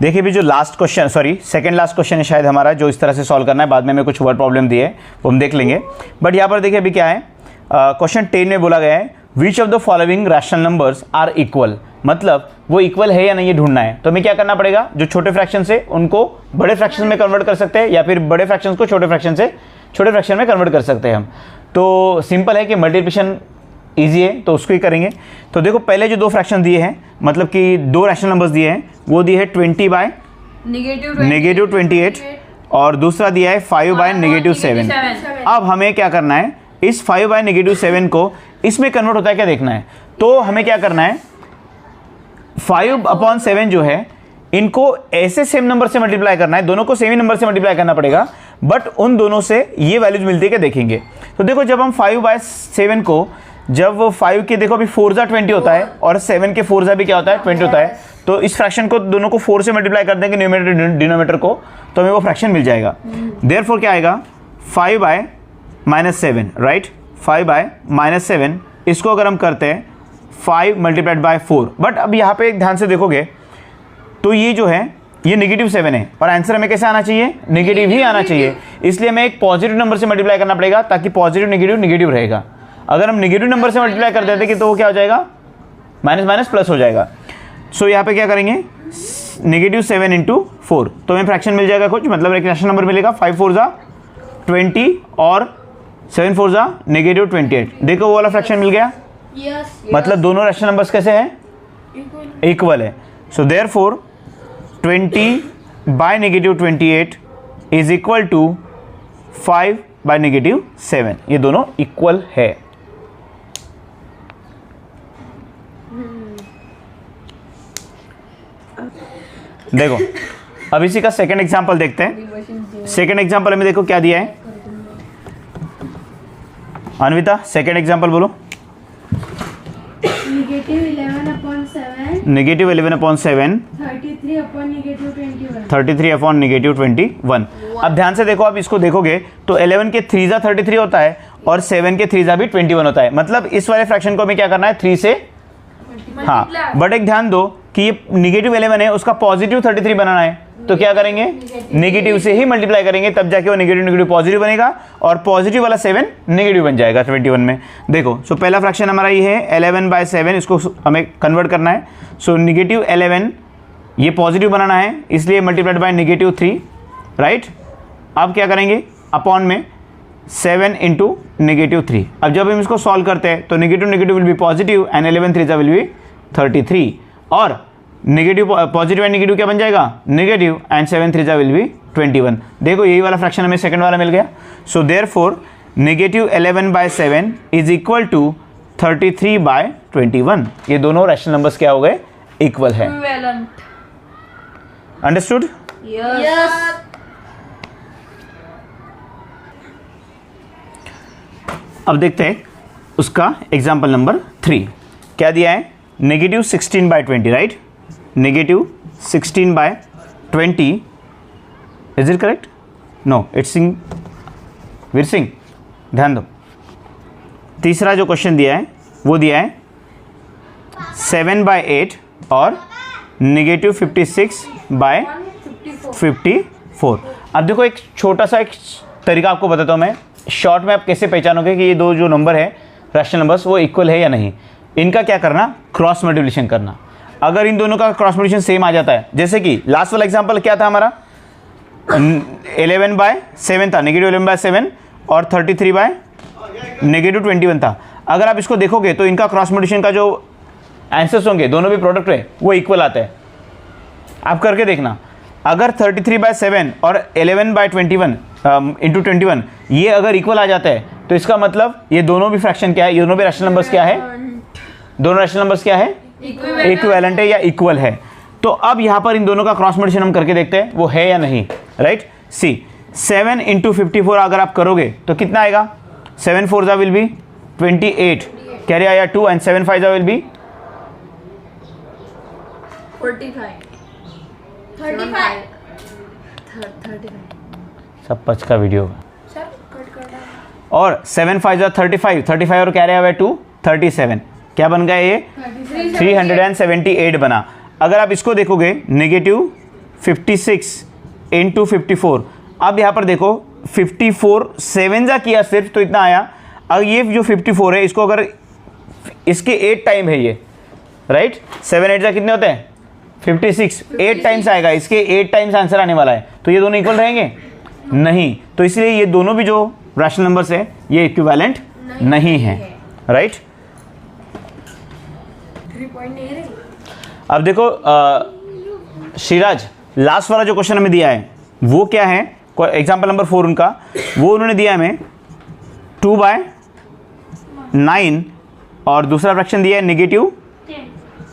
देखिए भी जो last question, sorry second last question है शायद हमारा, जो इस तरह से सॉल्व करना है, बाद में हमें कुछ वर्ड प्रॉब्लम दिए है वो हम देख लेंगे। बट यहाँ पर देखिए अभी क्या है, क्वेश्चन 10 में बोला गया है which of the following rational numbers are equal, मतलब वो इक्वल है या नहीं ये ढूंढना है। तो हमें क्या करना पड़ेगा, जो छोटे फ्रैक्शन से उनको बड़े फ्रैक्शन में कन्वर्ट कर सकते हैं या फिर बड़े फ्रैक्शन को छोटे फ्रैक्शन से छोटे फ्रैक्शन में कन्वर्ट कर सकते हैं हम। तो सिंपल है कि मल्टीप्लिकेशन ईजी है तो उसको ही करेंगे। तो देखो पहले जो दो फ्रैक्शन दिए हैं, मतलब कि दो रैशनल नंबर्स दिए हैं, वो दिए है 20 बाय नेगेटिव 28 और दूसरा दिया है 5 बाय नेगेटिव 7। अब हमें क्या करना है, इस 5 बाय नेगेटिव 7 को इसमें कन्वर्ट होता है क्या देखना है। तो हमें क्या करना है, 5/7 जो है इनको ऐसे सेम नंबर से मल्टीप्लाई करना है, दोनों को सेम ही नंबर से मल्टीप्लाई करना पड़ेगा, बट उन दोनों से ये वैल्यूज मिलती है क्या देखेंगे। तो देखो जब हम 5/7 को, जब 5 के देखो अभी 4 20 होता है और 7 के 4 भी क्या होता है 20 होता है, तो इस फ्रैक्शन को दोनों को 4 से मल्टीप्लाई कर देंगे न्यूमरेटर डिनोमिनेटर को, तो हमें वो फ्रैक्शन मिल जाएगा। देयरफॉर क्या आएगा 5/-7, राइट। 5/-7 इसको अगर हम करते हैं 5 मल्टीप्लाइड बाय 4, बट अब यहाँ पे एक ध्यान से देखोगे तो ये जो है ये -7 है और आंसर हमें कैसे आना चाहिए, नेगेटिव ही आना चाहिए। इसलिए हमें एक पॉजिटिव नंबर से मल्टीप्लाई करना पड़ेगा ताकि पॉजिटिव नेगेटिव रहेगा। अगर हम नेगेटिव नंबर से मल्टीप्लाई कर देते कि तो वो क्या हो जाएगा, माइनस माइनस प्लस हो जाएगा। सो यहाँ पे क्या करेंगे, -7 × 4, तो हमें फ्रैक्शन मिल जाएगा कुछ, मतलब एक रैशनल नंबर मिलेगा 5 4 20 और 7 4 -28। देखो वो वाला फ्रैक्शन मिल गया। मतलब दोनों रैशनल नंबर्स कैसे हैं, इक्वल है। So therefore 20 by -28 is equal to 5 by -7, ये दोनों इक्वल है। देखो अब इसी का सेकंड एग्जांपल देखते हैं। सेकंड एग्जांपल में देखो क्या दिया है, अन्विता सेकंड एग्जांपल बोलो। -11/7 33/-21। अब ध्यान से देखो, अब इसको देखोगे तो 11 के 3 33 होता है और 7 के 3 भी 21 होता है। मतलब इस वाले फ्रैक्शन को हमें क्या करना है, 3 से, हाँ, बट एक ध्यान दो कि ये -11 है, उसका पॉजिटिव 33 बनाना है, तो क्या करेंगे, नेगेटिव से ही मल्टीप्लाई करेंगे, तब जाके वो नेगेटिव पॉजिटिव बनेगा और पॉजिटिव वाला 7 नेगेटिव बन जाएगा 21 में। देखो सो पहला फ्रैक्शन हमारा ये है 11/7, इसको हमें कन्वर्ट करना है। सो -11 ये पॉजिटिव बनाना है, इसलिए मल्टीप्लाइड बाय -3, राइट। अब क्या करेंगे, अपॉन में 7 × -3। अब जब हम इसको सॉल्व करते हैं तो negative will be positive and 11 3 will be 33 और नेगेटिव पॉजिटिव एंड नेगेटिव क्या बन जाएगा, नेगेटिव एंड 7 3 विल बी 21। देखो यही वाला फ्रैक्शन हमें सेकंड वाला मिल गया। So therefore -11/7 is equal to 33/21। ये दोनों रैशनल नंबर्स क्या हो गए, इक्वल है। अंडरस्टूड? यस। अब देखते हैं उसका एग्जाम्पल नंबर 3 क्या दिया है, -16/20, right. -16/20 is it correct, no it's Veer Singh, ध्यान दो। तीसरा जो क्वेश्चन दिया है वो दिया है 7/8 और -56/54। अब देखो एक छोटा सा एक तरीका आपको बताता हूँ मैं, शॉर्ट में आप कैसे पहचानोगे कि ये दो जो नंबर है रैशनल नंबर्स वो इक्वल है या नहीं। इनका क्या करना, क्रॉस मल्टीप्लिकेशन करना। अगर इन दोनों का क्रॉस मल्टीप्लिकेशन सेम आ जाता है, जैसे कि लास्ट वाला एग्जांपल क्या था हमारा, 11/7 था, -11/7 और 33/-21 था। अगर आप इसको देखोगे तो इनका क्रॉस मल्टीप्लिकेशन का जो आंसर्स होंगे, दोनों भी प्रोडक्ट है वो इक्वल आते हैं। आप करके देखना, अगर 33/7 और 11/21 × 21 ये अगर इक्वल आ जाता है तो इसका मतलब ये दोनों भी फ्रैक्शन क्या है, ये दोनों भी रैशनल नंबर्स क्या है, दोनों रैशनल नंबर्स क्या है, इक्विवेलेंट है या इक्वल है। तो अब यहाँ पर इन दोनों का क्रॉस मल्टीप्लिकेशन हम करके देखते हैं वो है या नहीं, राइट। सी 7 × 54 अगर आप करोगे तो कितना आएगा, 7 4 विल बी 28, कैरी आया 2 एंड 7 5 विल बी 45। सब पच का वीडियो और 7 5 35 और कैरी आया 2 37, क्या बन गया ये 378 बना। अगर आप इसको देखोगे 56 इंटू 54। अब यहाँ पर देखो 54 7 जा किया सिर्फ तो इतना आया। अब ये जो 54 है इसको अगर इसके 8 टाइम है ये, राइट, 7 8 जा कितने होते हैं 56, 8 टाइम्स आएगा, इसके 8 टाइम्स आंसर आने वाला है। तो ये दोनों इक्वल रहेंगे नहीं, तो इसलिए ये दोनों भी जो रैशनल नंबर्स है ये इक्विवेलेंट नहीं है, राइट। 3 पॉइंट नहीं रहे। अब देखो श्रीराज, लास्ट वाला जो क्वेश्चन हमें दिया है वो क्या है, एग्जाम्पल नंबर 4 उनका, वो उन्होंने दिया हमें 2/9 और दूसरा फ्रैक्शन दिया है नेगेटिव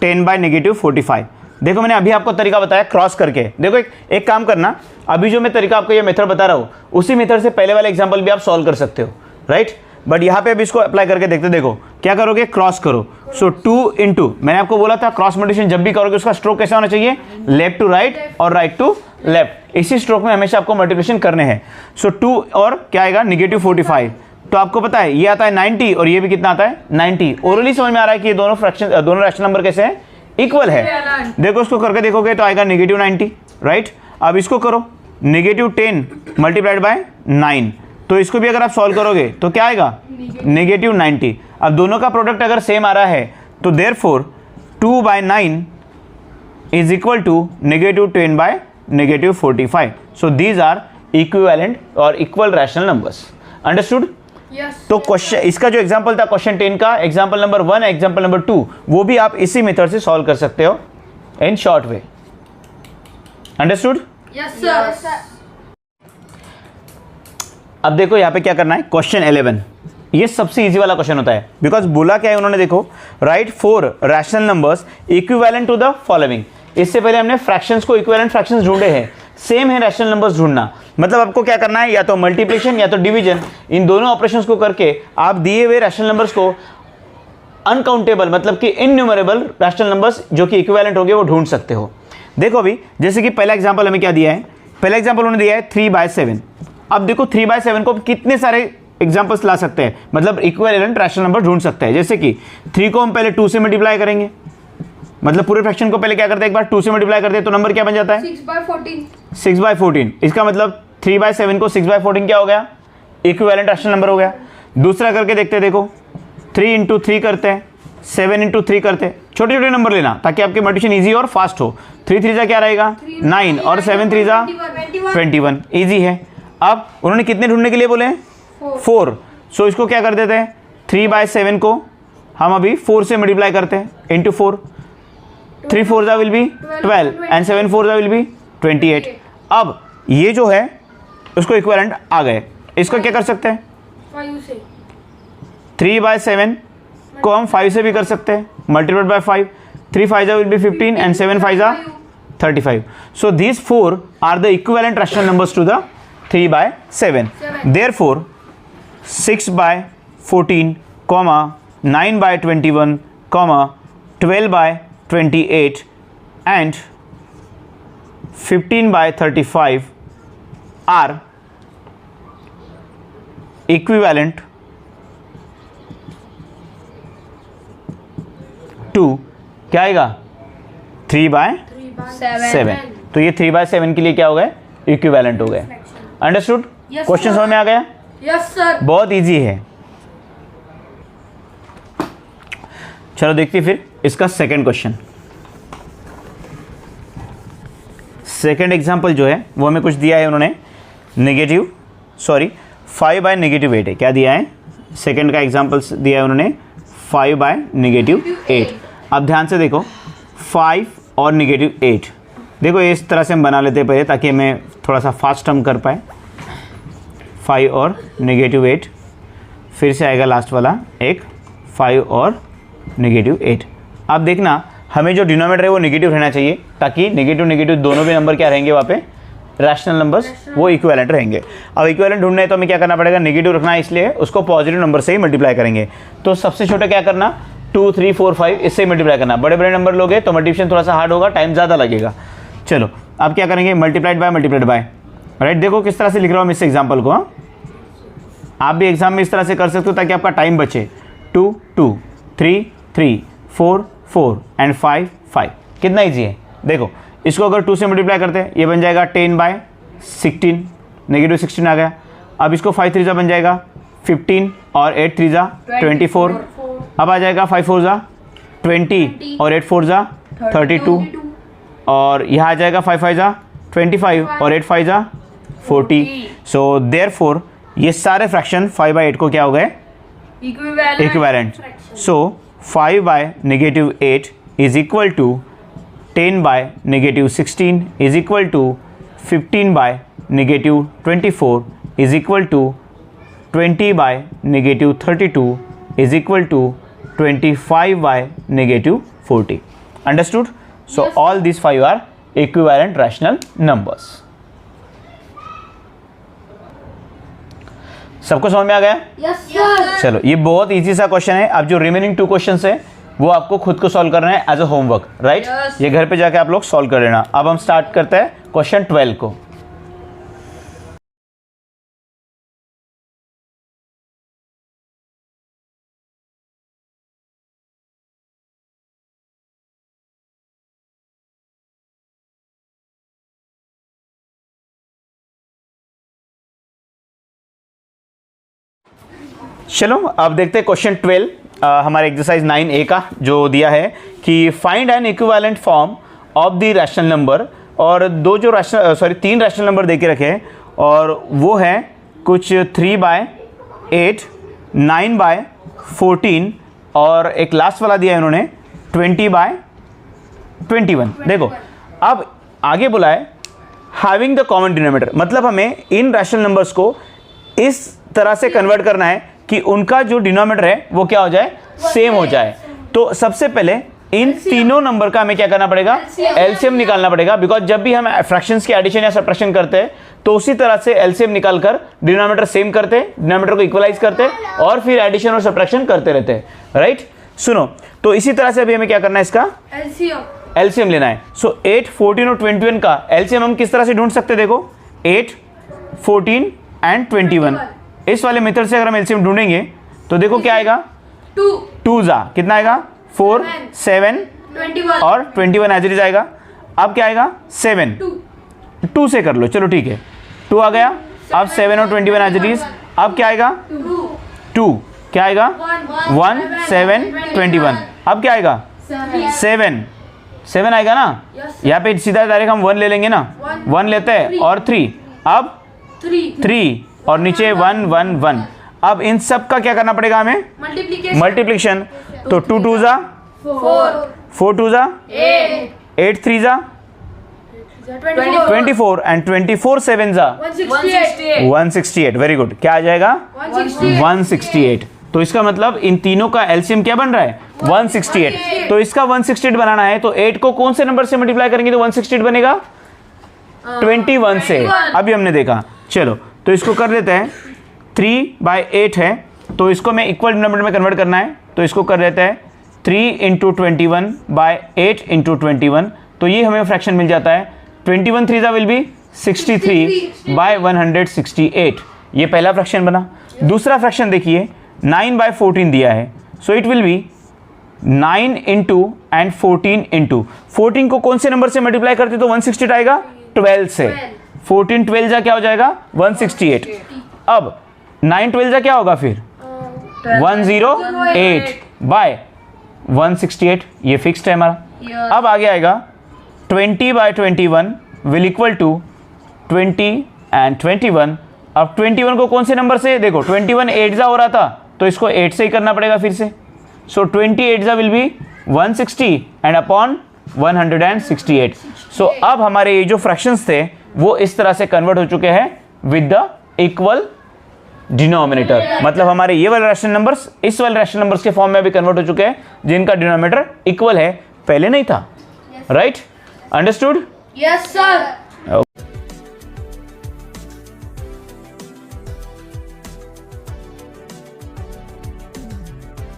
10/-45। देखो मैंने अभी आपको तरीका बताया क्रॉस करके। देखो एक काम करना, अभी जो मैं तरीका आपको ये मेथड बता रहा हूँ उसी मेथड से पहले वाले एग्जाम्पल भी आप सॉल्व कर सकते हो, राइट। बट यहाँ पे अभी इसको अप्लाई करके देखते, देखो क्या करोगे, क्रॉस करो। सो 2 इंटू, मैंने आपको बोला था क्रॉस मल्टीप्लिकेशन जब भी करोगे उसका स्ट्रोक कैसा होना चाहिए, लेफ्ट टू राइट और राइट टू लेफ्ट, इसी स्ट्रोक में हमेशा आपको मल्टीप्लिकेशन करने हैं। सो 2 और क्या आएगा -45, तो आपको पता है ये आता है 90 और ये भी कितना आता है 90। ओरली समझ में आ रहा है कि ये दोनों फ्रैक्शन, दोनों रैशनल नंबर कैसे हैं, इक्वल है। देखो इसको करके देखोगे तो आएगा -90, राइट। अब इसको करो -10 × 9, तो इसको भी अगर आप सॉल्व करोगे तो क्या आएगा -90। अब दोनों का प्रोडक्ट अगर सेम आ रहा है तो therefore 2/9 is equal to -10 / -45। So these are equivalent और equal rational numbers. Understood? Yes. तो क्वेश्चन, इसका जो एग्जांपल था क्वेश्चन 10 का, एग्जांपल नंबर 1 एग्जांपल नंबर 2, वो भी आप इसी मेथड से सॉल्व कर सकते हो in short way. Understood? Yes sir. अब देखो यहाँ पे क्या करना है, क्वेश्चन 11, ये सबसे इजी वाला क्वेश्चन होता है, बिकॉज बोला क्या है उन्होंने, देखो write 4 rational numbers equivalent to the following. इससे पहले हमने फ्रैक्शंस को इक्विवेलेंट फ्रैक्शंस ढूंढे हैं, सेम है रैशनल नंबर्स ढूंढना। मतलब आपको क्या करना है, या तो मल्टीप्लिकेशन या तो डिवीजन, इन दोनों ऑपरेशंस को करके आप दिए हुए रैशनल नंबर्स को अनकाउंटेबल मतलब कि इनन्यूमरेबल रैशनल नंबर्स जो कि इक्विवेलेंट होंगे वो ढूंढ सकते हो। देखो अभी जैसे कि पहला एग्जांपल हमें क्या दिया है, पहला एग्जांपल उन्होंने दिया है 3/7। अब देखो 3/7 को कितने सारे एग्जांपल्स ला सकते हैं, मतलब इक्विवेलेंट रैशनल नंबर ढूंढ सकते हैं। जैसे कि 3 को हम पहले 2 से मल्टीप्लाई करेंगे, मतलब पूरे फ्रैक्शन को पहले क्या करते हैं, एक बार 2 से मल्टीप्लाई करते हैं तो नंबर क्या बन जाता है 6/14। 6/14। इसका मतलब 3/7 को 6/14 क्या हो गया, इक्विवेलेंट रैशनल नंबर हो गया। दूसरा करके देखते हैं, देखो 3 × 3 करते हैं, 7 × 3 करते हैं, छोटे छोटे नंबर लेना ताकि आपके मल्टीप्लिकेशन इजी और फास्ट हो। 3 3 जा क्या रहेगा 9 और 7 3 जा 21, ईजी है। अब उन्होंने कितने ढूंढने के लिए बोले हैं 4। सो इसको क्या कर देते हैं, 3/7 को हम अभी 4 से मल्टीप्लाई करते हैं इंटू 4, 3 4 जा विल बी 12 एंड 7 4 जा विल बी 28। अब ये जो है उसको इक्विवेलेंट आ गए, इसको क्या कर सकते हैं 5 से 3/7 को हम 5 से भी कर सकते हैं, मल्टीप्लाइड बाय 5, 3 5 जा विल बी 15 एंड 7 5 जा 35। So these 4 are the equivalent rational numbers to the 3/7. Therefore 6/14, 9/21, 12/28 and 15/35 are equivalent to क्या आएगा 3/7। तो ये 3/7 के लिए क्या हो गए, इक्विवेलेंट हो गए। अंडरस्टूड? Yes, question sir. समझ में आ गया? Yes sir. बहुत इजी है। चलो देखते हैं फिर इसका सेकंड क्वेश्चन। सेकंड एग्जांपल जो है वो हमें कुछ दिया है उन्होंने, 5/-8 है। क्या दिया है, सेकंड का एग्जांपल दिया है उन्होंने 5/-8। अब ध्यान से देखो 5 और -8, देखो इस तरह से हम बना लेते हैं पहले ताकि हमें थोड़ा सा फास्ट हम कर पाए। 5 और -8, फिर से आएगा लास्ट वाला एक 5 और -8। अब देखना हमें जो डिनोमिनेटर है वो नेगेटिव रहना चाहिए ताकि नेगेटिव दोनों भी नंबर क्या रहेंगे वहाँ पे, रैशनल नंबर्स, वो इक्विवेलेंट रहेंगे। अब इक्विवेलेंट ढूंढना है तो हमें क्या करना पड़ेगा, नेगेटिव रखना है, इसलिए उसको पॉजिटिव नंबर से ही मल्टीप्लाई करेंगे। तो सबसे छोटा क्या करना, 2 3 4 5 इससे मल्टीप्लाई करना। बड़े बड़े नंबर लोगे तो मल्टीप्लिकेशन थोड़ा सा हार्ड होगा, टाइम ज़्यादा लगेगा। चलो अब क्या करेंगे, मल्टीप्लाइड बाय, राइट। देखो किस तरह से लिख रहा हूँ इस एग्जाम्पल को, आप भी एग्जाम में इस तरह से कर सकते हो ताकि आपका टाइम बचे। 2 2 3 3 4 4 एंड 5 5। कितना ईजी है, देखो इसको अगर 2 से मल्टीप्लाई करते हैं ये बन जाएगा 10/16, नेगेटिव 16 आ गया। अब इसको 5 3 बन जाएगा 15 और 8 3 24। अब आ जाएगा 5 4 20 और 8 4 32 और यहाँ आ जाएगा 5 5 25 और 8 5 40। सो देयरफॉर ये सारे फ्रैक्शन 5/8 को क्या हो गए, equivalent. So 5/-8 is equal to 10/-16 is equal to 15/-24 is equal to 20/-32 is equal to 25/-40. Understood? So all these 5 are equivalent rational numbers. सबको समझ में आ गया? Yes sir. चलो ये बहुत इजी सा क्वेश्चन है। अब जो रिमेनिंग 2 क्वेश्चंस है वो आपको खुद को सॉल्व करना है एज अ होमवर्क, राइट? ये घर पे जाके आप लोग सॉल्व कर लेना। अब हम स्टार्ट करते हैं क्वेश्चन 12 को। चलो अब देखते हैं क्वेश्चन 12 हमारे एक्सरसाइज 9A का जो दिया है कि find N equivalent form of the rational number. और तीन रैशनल नंबर दे के रखे हैं और वो है कुछ 3/8, 9/14 और एक लास्ट वाला दिया है इन्होंने 20/21। देखो अब आगे बोला है हैविंग द कॉमन डिनोमिनेटर, मतलब हमें इन रैशनल नंबर्स को इस तरह से कन्वर्ट करना है कि उनका जो डिनोमिनेटर है वो क्या हो जाए, सेम हो जाए। तो सबसे पहले इन तीनों नंबर का हमें क्या करना पड़ेगा, एलसीएम निकालना पड़ेगा। बिकॉज जब भी हम फ्रैक्शंस की एडिशन या सब्ट्रैक्शन करते हैं तो उसी तरह से एलसीएम निकालकर डिनोमिनेटर सेम करते हैं, डिनोमिनेटर को इक्वलाइज करते हैं और फिर एडिशन और सब्ट्रैक्शन करते रहते हैं, राइट? सुनो, तो इसी तरह से अभी हमें क्या करना है, इसका एलसीएम लेना है। सो 8, 14 और 21 का एलसीएम हम किस तरह से ढूंढ सकते हैं? देखो 8, 14 एंड 21, इस वाले मेथड से अगर हम एलसीएम ढूंढेंगे तो देखो क्या आएगा, 2 कितना आएगा, 4, 7 और 21 एज इट इज आएगा। अब क्या आएगा, 7, 2 से कर लो, चलो ठीक है, 2 आ गया। अब 7 और 21 एज इट इज। अब क्या आएगा, 2 क्या आएगा, 1, 7, 21। अब क्या आएगा, 7 आएगा ना। यहाँ पे सीधा डायरेक्ट हम 1 ले लेंगे ना, 1 लेते हैं और 3, अब 3 और नीचे 1, 1, 1। अब इन सब का क्या करना पड़ेगा हमें, मल्टीप्लिकेशन। तो 2 2 4 2 8 3 24 एंड 24 7 168। वेरी गुड, क्या आ जाएगा, 168। तो इसका मतलब इन तीनों का एलसीएम क्या बन रहा है, 168। तो इसका 168 बनाना है तो 8 को कौन से नंबर से मल्टीप्लाई करेंगे तो 168 बनेगा, 21 से। अभी हमने देखा, चलो तो इसको कर लेते हैं। 3/8 है तो इसको मैं इक्वल डिनोमिनेटर में कन्वर्ट करना है, तो इसको कर लेते हैं 3 × 21/8 × 21। तो ये हमें फ्रैक्शन मिल जाता है 21 3 विल बी 63/168। ये पहला फ्रैक्शन बना। दूसरा फ्रैक्शन देखिए 9/14 दिया है, so it will be 9 × and 14 × 14 को कौन से नंबर से मल्टीप्लाई करते तो 168 आएगा, 12 से। 14 12 जा क्या हो जाएगा, 168। अब 9 12 जा क्या होगा फिर, 108/168। ये फिक्स्ड है हमारा। अब आगे आएगा 20/21 विल इक्वल टू 20 एंड 21। अब 21 को कौन से नंबर से, देखो 21 8 जा हो रहा था तो इसको 8 से ही करना पड़ेगा फिर से। सो 28 जा विल बी 160 एंड अपॉन 168। सो अब हमारे ये जो फ्रैक्शंस थे वो इस तरह से कन्वर्ट हो चुके हैं विद द इक्वल डिनोमिनेटर। मतलब हमारे ये वाले रैशनल नंबर्स इस वाले रैशनल नंबर्स के फॉर्म में भी कन्वर्ट हो चुके हैं जिनका डिनोमिनेटर इक्वल है, पहले नहीं था, राइट? अंडरस्टूड? Yes sir.